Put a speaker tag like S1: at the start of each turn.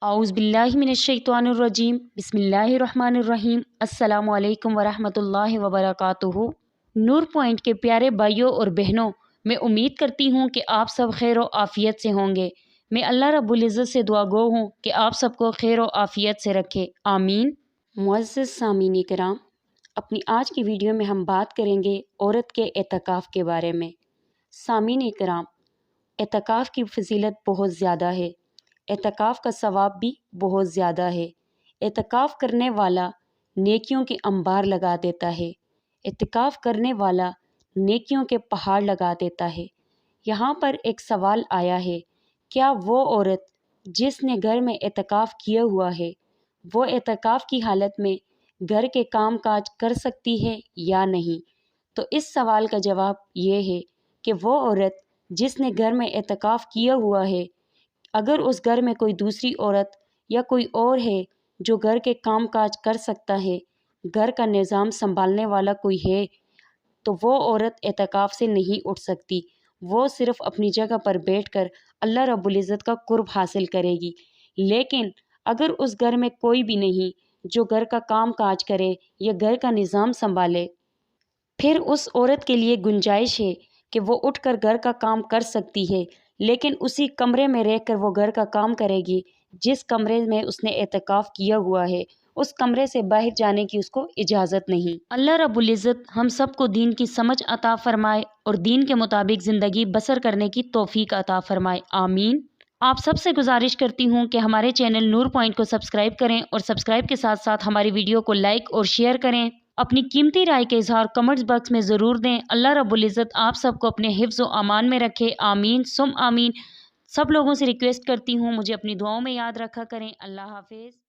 S1: اعوذ باللہ من الشیطان الرجیم بسم اللہ الرحمن الرحیم السلام علیکم ورحمۃ اللہ وبرکاتہ۔ نور پوائنٹ کے پیارے بھائیوں اور بہنوں، میں امید کرتی ہوں کہ آپ سب خیر و عافیت سے ہوں گے۔ میں اللہ رب العزت سے دعا گو ہوں کہ آپ سب کو خیر و عافیت سے رکھے، آمین۔ معزز سامعین کرام، اپنی آج کی ویڈیو میں ہم بات کریں گے عورت کے اعتکاف کے بارے میں۔ سامعین کرام، اعتکاف کی فضیلت بہت زیادہ ہے، اعتکاف کا ثواب بھی بہت زیادہ ہے۔ اعتکاف کرنے والا نیکیوں کے انبار لگا دیتا ہے، اعتکاف کرنے والا نیکیوں کے پہاڑ لگا دیتا ہے۔ یہاں پر ایک سوال آیا ہے، کیا وہ عورت جس نے گھر میں اعتکاف کیا ہوا ہے وہ اعتکاف کی حالت میں گھر کے کام کاج کر سکتی ہے یا نہیں؟ تو اس سوال کا جواب یہ ہے کہ وہ عورت جس نے گھر میں اعتکاف کیا ہوا ہے، اگر اس گھر میں کوئی دوسری عورت یا کوئی اور ہے جو گھر کے کام کاج کر سکتا ہے، گھر کا نظام سنبھالنے والا کوئی ہے، تو وہ عورت اعتکاف سے نہیں اٹھ سکتی۔ وہ صرف اپنی جگہ پر بیٹھ کر اللہ رب العزت کا قرب حاصل کرے گی۔ لیکن اگر اس گھر میں کوئی بھی نہیں جو گھر کا کام کاج کرے یا گھر کا نظام سنبھالے، پھر اس عورت کے لیے گنجائش ہے کہ وہ اٹھ کر گھر کا کام کر سکتی ہے، لیکن اسی کمرے میں رہ کر وہ گھر کا کام کرے گی جس کمرے میں اس نے اعتکاف کیا ہوا ہے۔ اس کمرے سے باہر جانے کی اس کو اجازت نہیں۔ اللہ رب العزت ہم سب کو دین کی سمجھ عطا فرمائے اور دین کے مطابق زندگی بسر کرنے کی توفیق عطا فرمائے، آمین۔ آپ سب سے گزارش کرتی ہوں کہ ہمارے چینل نور پوائنٹ کو سبسکرائب کریں اور سبسکرائب کے ساتھ ساتھ ہماری ویڈیو کو لائک اور شیئر کریں۔ اپنی قیمتی رائے کا اظہار کمنٹس باکس میں ضرور دیں۔ اللہ رب العزت آپ سب کو اپنے حفظ و امان میں رکھے، آمین ثم آمین۔ سب لوگوں سے ریکویسٹ کرتی ہوں مجھے اپنی دعاؤں میں یاد رکھا کریں۔ اللہ حافظ۔